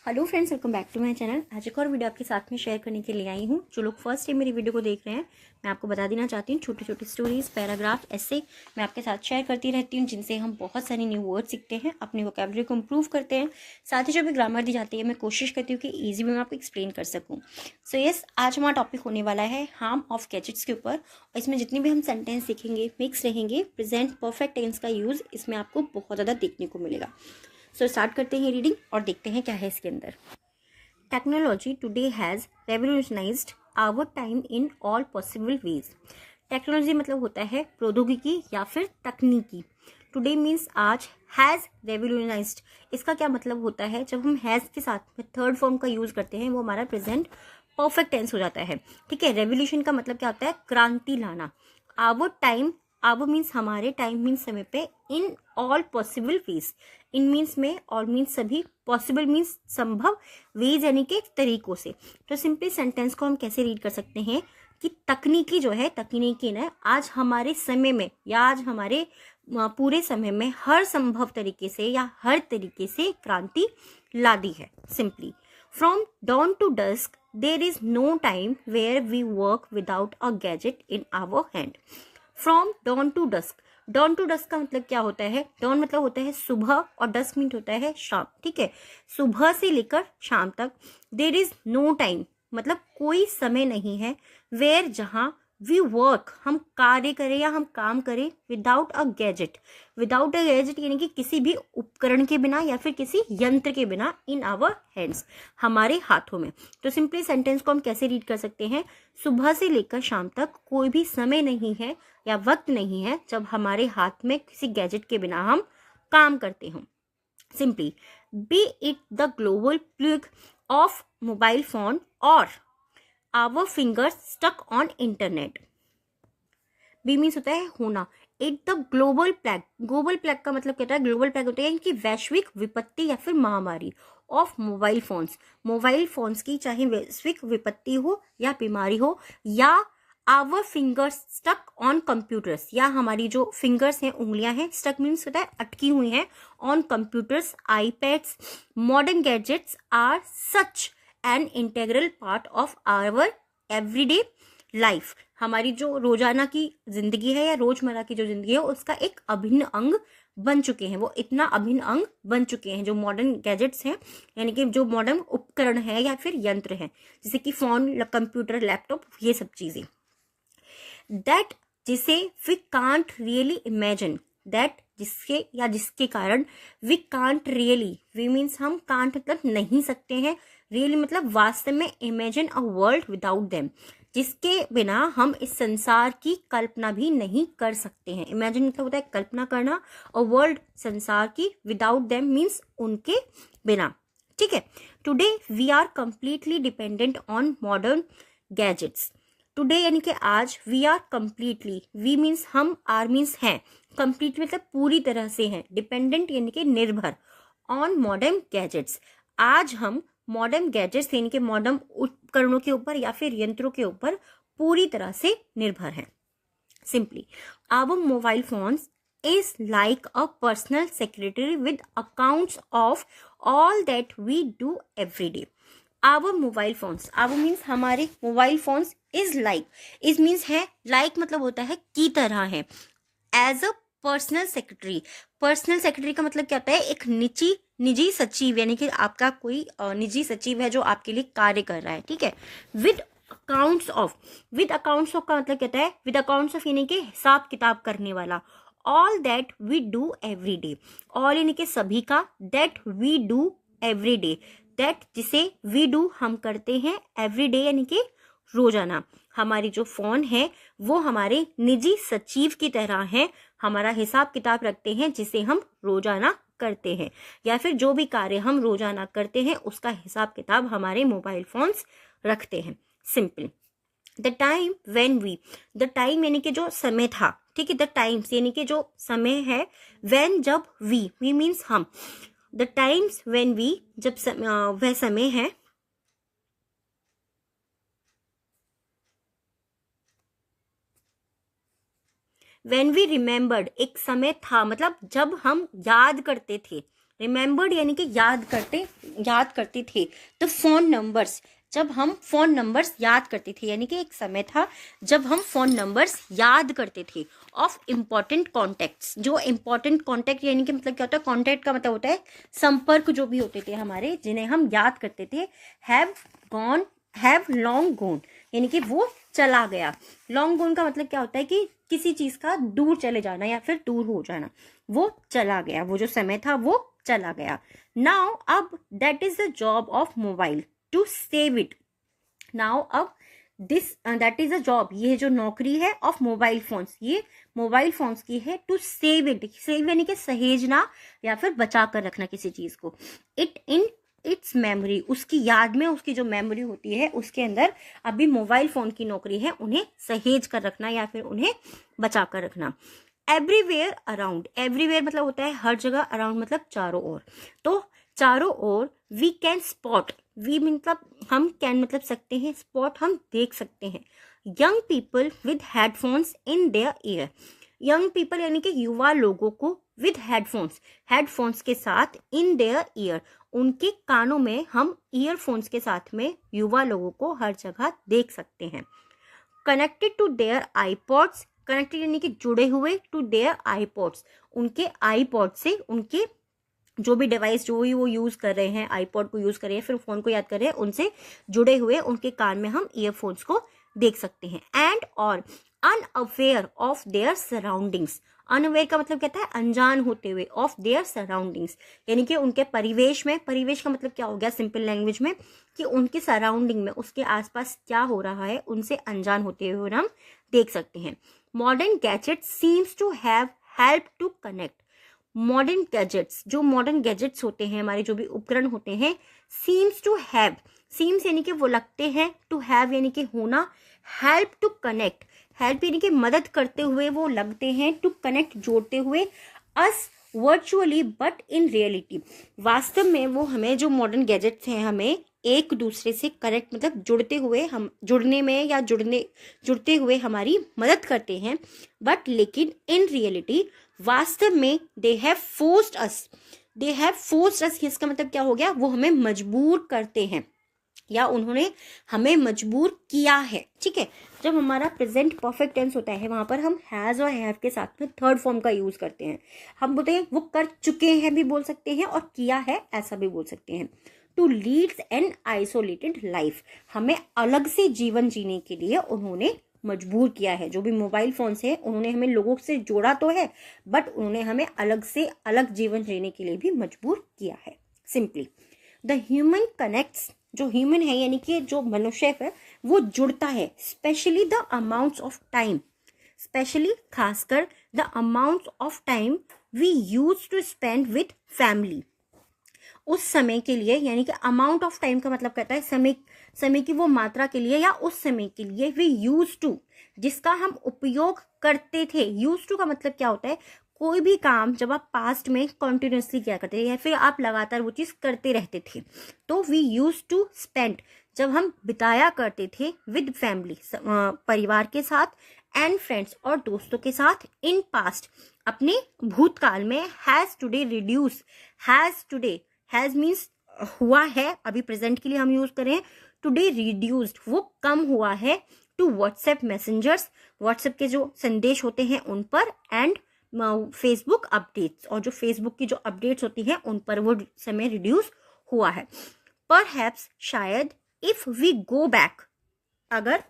Hello friends, welcome back to my channel. आज एक और वीडियो आपके साथ में शेयर करने के लिए आई हूँ। जो लोग फर्स्ट टाइम मेरी वीडियो को देख रहे हैं, मैं आपको बता देना चाहती हूँ, छोटी छोटी स्टोरीज, पैराग्राफ, ऐसे मैं आपके साथ शेयर करती रहती हूँ, जिनसे हम बहुत सारे न्यू वर्ड सीखते हैं, अपनी वोकैबुलरी को इम्प्रूव करते हैं। साथ ही जो भी ग्रामर दी जाती है, मैं कोशिश करती हूँ कि ईजी में मैं आपको एक्सप्लेन कर सकूँ। सो यस, आज हमारा टॉपिक होने वाला है हार्म ऑफ गैजेट्स के ऊपर। और इसमें जितनी भी हम सेंटेंस सीखेंगे मिक्स रहेंगे। प्रेजेंट परफेक्ट टेंस का यूज़ इसमें आपको बहुत ज़्यादा देखने को मिलेगा। सो स्टार्ट करते हैं रीडिंग और देखते हैं क्या है इसके अंदर। Technology today has revolutionized our time in all possible ways. Technology मतलब होता है प्रौद्योगिकी या फिर तकनीकी। टुडे मीन्स आज, हैज़ रेवोल्यूशनाइज्ड, इसका क्या मतलब होता है? जब हम हैज़ के साथ में थर्ड फॉर्म का यूज करते हैं, वो हमारा प्रेजेंट परफेक्ट टेंस हो जाता है। ठीक है, रेवोल्यूशन का मतलब क्या होता है? क्रांति लाना। आवर टाइम, आवर मीन्स हमारे, टाइम मीन्स समय पे, in all possible ways, in means में, ऑल मीन्स सभी, पॉसिबल मीन्स संभव, वेज यानी कि तरीकों से। तो सिंपली सेंटेंस को हम कैसे रीड कर सकते हैं कि तकनीकी जो है, तकनीकी ने आज हमारे समय में या आज हमारे पूरे समय में हर संभव तरीके से या हर तरीके से क्रांति ला दी है। Simply, from dawn to dusk there is no time where we work without a gadget in our hand. From dawn to dusk, dawn to dusk का मतलब क्या होता है? डॉन मतलब होता है सुबह और डस्क मीन होता है शाम। ठीक है, सुबह से लेकर शाम तक। देयर इज नो टाइम मतलब कोई समय नहीं है। वेयर जहां, वी वर्क हम कार्य करें या हम काम करें, without a gadget, without a gadget यानी कि किसी भी उपकरण के बिना या फिर किसी यंत्र के बिना, इन आवर हैंड्स हमारे हाथों में। तो सिंपली सेंटेंस को हम कैसे रीड कर सकते हैं? सुबह से लेकर शाम तक कोई भी समय नहीं है या वक्त नहीं है जब हमारे हाथ में किसी गैजेट के बिना हम काम करते हों। Simply, be it the global plug of mobile phone और our fingers stuck on internet. Be means होता है होना। It the global plug, global plug का मतलब कहता है, ग्लोबल प्लैग होता है यानी कि वैश्विक विपत्ति या फिर महामारी। Of mobile phones, mobile phones की चाहे वैश्विक विपत्ति हो या बीमारी हो, या our fingers stuck on computers, या हमारी जो फिंगर्स हैं, उंगलियां हैं, स्टक मीन्स होता है अटकी हुई हैं, on computers, iPads. Modern gadgets are such an integral part of our everyday life, हमारी जो रोजाना की जिंदगी है या रोजमर्रा की जो जिंदगी है, उसका एक अभिन्न अंग बन चुके हैं। वो इतना अभिन्न अंग बन चुके हैं जो मॉडर्न गैजेट्स हैं, यानी कि जो मॉडर्न उपकरण है या फिर यंत्र है, जैसे कि फोन, कंप्यूटर, लैपटॉप, ये सब चीजें। दैट, जिसे we can't really imagine, that जिसके या जिसके कारण, we can't really, we means हम, कांट मतलब नहीं सकते हैं, रियली मतलब वास्तव में, imagine a world without them, जिसके बिना हम इस संसार की कल्पना भी नहीं कर सकते हैं। इमेजिन मतलब होता है कल्पना करना, और वर्ल्ड संसार की, विदाउट देम मीन्स उनके बिना। ठीक है, today we are completely dependent on modern gadgets. Today यानी कि आज, we are completely, we means हम, आर मीन्स हैं, कंप्लीट मतलब पूरी तरह से हैं, डिपेंडेंट यानी कि निर्भर, ऑन मॉडर्न गैजेट्स, आज हम मॉडर्न गैजेट्स यानी कि मॉडर्न उपकरणों के ऊपर या फिर यंत्रों के ऊपर पूरी तरह से निर्भर हैं। Simply, our mobile phones is like a personal secretary with accounts of all that we do every day. Our mobile phones, our means हमारे mobile phones, is like, is means है, like मतलब होता है की तरह है, as a personal secretary, personal secretary का मतलब क्या होता है? एक निजी सचिव, यानी कि आपका कोई निजी सचिव है जो आपके लिए कार्य कर रहा है। ठीक है, with accounts of, with accounts of का मतलब कहता है, विद अकाउंट्स ऑफ यानी कि हिसाब किताब करने वाला। All that we do every day, all यानी कि सभी का, that we do every day, that जिसे वी डू हम करते हैं, एवरी डे यानी कि रोजाना। हमारी जो फोन है वो हमारे निजी सचिव की तरह है, हमारा हिसाब किताब रखते हैं, जिसे हम रोजाना करते हैं, या फिर जो भी कार्य हम रोजाना करते हैं उसका हिसाब किताब हमारे मोबाइल फोन्स रखते हैं। Simple, the time when we, the time यानी कि जो समय था, ठीक है, द टाइम्स यानी कि जो समय है, व्हेन जब, वी मीन्स हम, द टाइम्स व्हेन वी जब वह समय है, व्हेन वी रिमेम्बर्ड एक समय था, मतलब जब हम याद करते थे, रिमेंबर्ड यानी कि याद करते थे। द फोन नंबर्स, जब हम फोन नंबर्स याद करते थे, यानी कि एक समय था जब हम फोन नंबर्स याद करते थे ऑफ इम्पॉर्टेंट कॉन्टैक्ट्स। जो इम्पॉर्टेंट कॉन्टैक्ट यानी कि मतलब क्या होता है, कॉन्टैक्ट का मतलब होता है संपर्क जो भी होते थे हमारे, जिन्हें हम याद करते थे। हैव लॉन्ग गॉन, यानी कि वो चला गया। लॉन्ग गॉन का मतलब क्या होता है कि किसी चीज का दूर चले जाना या फिर दूर हो जाना, वो चला गया, वो जो समय था वो चला गया। नाउ अब that is the job of mobile to save it. Now अब this that is a job, ये जो नौकरी है ऑफ मोबाइल फोन्स, ये मोबाइल फोन्स की है। टू सेव इट, सेव यानी कि सहेजना या फिर बचा कर रखना किसी चीज को। इट इन इट्स मेमोरी, उसकी याद में, उसकी जो मेमोरी होती है उसके अंदर अभी मोबाइल फोन की नौकरी है उन्हें सहेज कर रखना या फिर उन्हें बचा कर रखना। एवरीवेयर अराउंड, एवरीवेयर मतलब होता है हर जगह, अराउंड मतलब चारों ओर। तो चारों ओर वी कैन स्पॉट, वी मतलब हम कैन मतलब सकते हैं, स्पॉट हम देख सकते हैं। Young people with headphones in their year, young people यानी कि युवा लोगों को विद हेडफोन्स, हेडफोन्स के साथ, इन देयर ईयर उनके कानों में, हम ईयरफोन्स के साथ में युवा लोगों को हर जगह देख सकते हैं। Connected to their iPods, connected यानी कि जुड़े हुए, टू देयर आईपॉड्स उनके आईपॉड से, उनके जो भी डिवाइस जो भी वो यूज कर रहे हैं, आईपॉड को यूज कर रहे हैं, फिर फोन को याद कर रहे हैं, उनसे जुड़े हुए उनके कान में हम ईयरफोन्स को देख सकते हैं। एंड और unaware of their surroundings, unaware का मतलब कहता है अनजान होते हुए, ऑफ देयर सराउंडिंग्स यानी कि उनके परिवेश में, परिवेश का मतलब क्या हो गया सिंपल लैंग्वेज में, कि उनके सराउंडिंग में, उसके आसपास क्या हो रहा है, उनसे अनजान होते हुए हम देख सकते हैं। Modern gadget seems to have help to connect, modern gadgets, जो मॉडर्न गैजेट्स होते हैं हमारे, जो भी उपकरण होते हैं, सीम्स टू हैव, सीम्स यानी कि वो लगते हैं, टू हैव यानी कि होना, हेल्प टू कनेक्ट, हेल्प यानी कि मदद करते हुए वो लगते हैं, टू कनेक्ट जोड़ते हुए, अस वर्चुअली बट इन रियलिटी, वास्तव में वो हमें, जो मॉडर्न गैजेट्स हैं हमें एक दूसरे से कनेक्ट मतलब जुड़ते हुए, हम जुड़ने में या जुड़ते हुए हमारी मदद करते हैं, बट लेकिन इन रियलिटी वास्तव में they have forced us, they have forced us, इसका मतलब क्या हो गया, वो हमें मजबूर करते हैं या उन्होंने हमें मजबूर किया है। ठीक है, जब हमारा प्रेजेंट परफेक्ट टेंस होता है वहां पर हम हैज और हैव के साथ में थर्ड फॉर्म का यूज करते हैं। हम बोलते हैं वो कर चुके हैं भी बोल सकते हैं और किया है ऐसा भी बोल सकते हैं। To leads an isolated life, हमें अलग से जीवन जीने के लिए उन्होंने मजबूर किया है। जो भी मोबाइल फोन से उन्होंने हमें लोगों से जोड़ा तो है, बट उन्होंने हमें अलग से अलग जीवन जीने के लिए भी मजबूर किया है। सिंपली द ह्यूमन कनेक्ट्स, जो ह्यूमन है यानी कि जो मनुष्य है वो जुड़ता है, specially the amounts of time, specially खासकर the amount of time we use to spend with family, उस समय के लिए, यानी कि अमाउंट ऑफ टाइम का मतलब कहता है समय की वो मात्रा के लिए या उस समय के लिए, वी यूज टू जिसका हम उपयोग करते थे। यूज टू का मतलब क्या होता है, कोई भी काम जब आप पास्ट में कॉन्टिन्यूसली किया करते थे या फिर आप लगातार वो चीज करते रहते थे, तो वी यूज टू स्पेंड जब हम बिताया करते थे विद फैमिली, परिवार के साथ, एंड फ्रेंड्स और दोस्तों के साथ, इन पास्ट अपने भूतकाल में, has today reduce, has today, has means हुआ है, अभी प्रेजेंट के लिए हम यूज करें, टुडे रिड्यूस्ड वो कम हुआ है, टू व्हाट्सएप मैसेंजर्स, व्हाट्सएप के जो संदेश होते हैं उन पर, एंड फेसबुक अपडेट्स, और जो फेसबुक की जो अपडेट्स होती हैं उन पर वो समय रिड्यूस हुआ है। परहैप्स शायद, इफ वी गो बैक, अगर,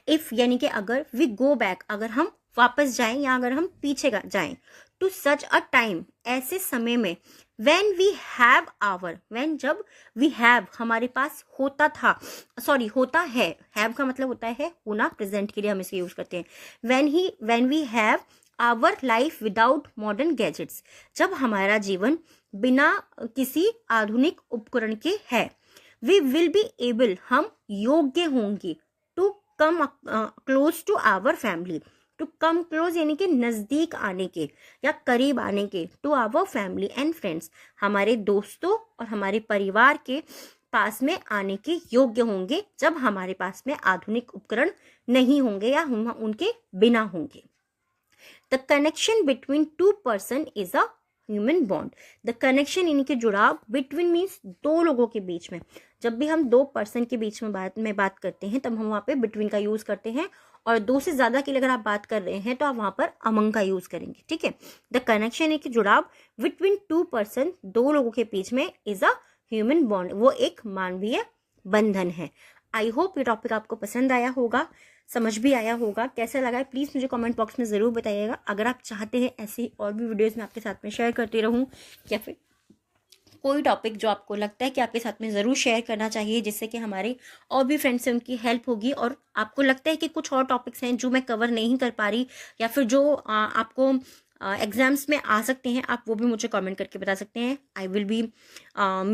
इफ यानी कि अगर, वी गो बैक अगर हम वापस जाएं या अगर हम पीछे जाएं, टू सच अ टाइम ऐसे समय में, when we have our, when जब वी हैव हमारे पास होता था, सॉरी होता है, हैव का मतलब होता है होना, प्रेजेंट के लिए हम इसे यूज करते हैं। When we have our life without modern gadgets, जब हमारा जीवन बिना किसी आधुनिक उपकरण के है, वी विल बी एबल हम योग्य होंगे, to come close to our family, to come close यानी कि नजदीक आने के या करीब आने के, to our family and friends हमारे दोस्तों और हमारे परिवार के पास में आने के योग्य होंगे, जब हमारे पास में आधुनिक उपकरण नहीं होंगे या हम उनके बिना होंगे। The connection between two person is a human bond. The connection यानी कि जुड़ाव, बिटवीन मीन्स दो लोगों के बीच में। जब भी हम दो पर्सन के बीच में बात करते हैं तब हम वहाँ पे बिटवीन का यूज करते हैं, और दो से ज्यादा के लिए अगर आप बात कर रहे हैं तो आप वहां पर अमंग का यूज करेंगे, ठीक है। द कनेक्शन यानी कि जुड़ाव बिटवीन टू पर्सन, दो लोगों के बीच में, इज अ ह्यूमन बॉन्ड, वो एक मानवीय बंधन है। आई होप ये टॉपिक आपको पसंद आया होगा, समझ भी आया होगा। कैसा लगा है प्लीज़ मुझे कमेंट बॉक्स में ज़रूर बताइएगा। अगर आप चाहते हैं ऐसी और भी वीडियोस मैं आपके साथ में शेयर करती रहूं, या फिर कोई टॉपिक जो आपको लगता है कि आपके साथ में ज़रूर शेयर करना चाहिए, जिससे कि हमारे और भी फ्रेंड्स से उनकी हेल्प होगी, और आपको लगता है कि कुछ और टॉपिक्स हैं जो मैं कवर नहीं कर पा रही, या फिर जो आपको एग्जाम्स में आ सकते हैं, आप वो भी मुझे कमेंट करके बता सकते हैं। I will be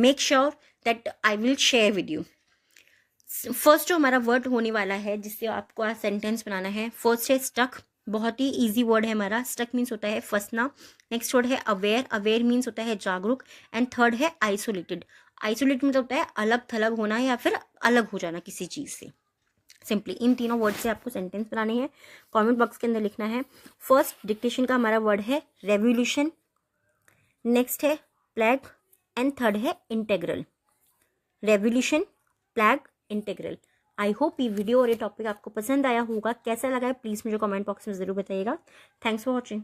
make sure that I will share with you. First जो हमारा वर्ड होने वाला है जिससे आपको सेंटेंस बनाना है, फर्स्ट है स्टक, बहुत ही इजी वर्ड है हमारा। स्टक मीन्स होता है फंसना। नेक्स्ट वर्ड है अवेयर, अवेयर मीन्स होता है जागरूक। एंड थर्ड है आइसोलेटेड, आइसोलेटेड मतलब होता है अलग थलग होना या फिर अलग हो जाना किसी चीज से। सिंपली इन तीनों वर्ड से आपको सेंटेंस बनाने हैं, कमेंट बॉक्स के अंदर लिखना है। फर्स्ट डिक्टेशन का हमारा वर्ड है रेवोल्यूशन, नेक्स्ट है प्लेग, एंड थर्ड है integral. Revolution, plague, integral. I hope ये वीडियो और ये टॉपिक आपको पसंद आया होगा। कैसा लगा है प्लीज़ मुझे कमेंट बॉक्स में ज़रूर बताइएगा। Thanks for watching.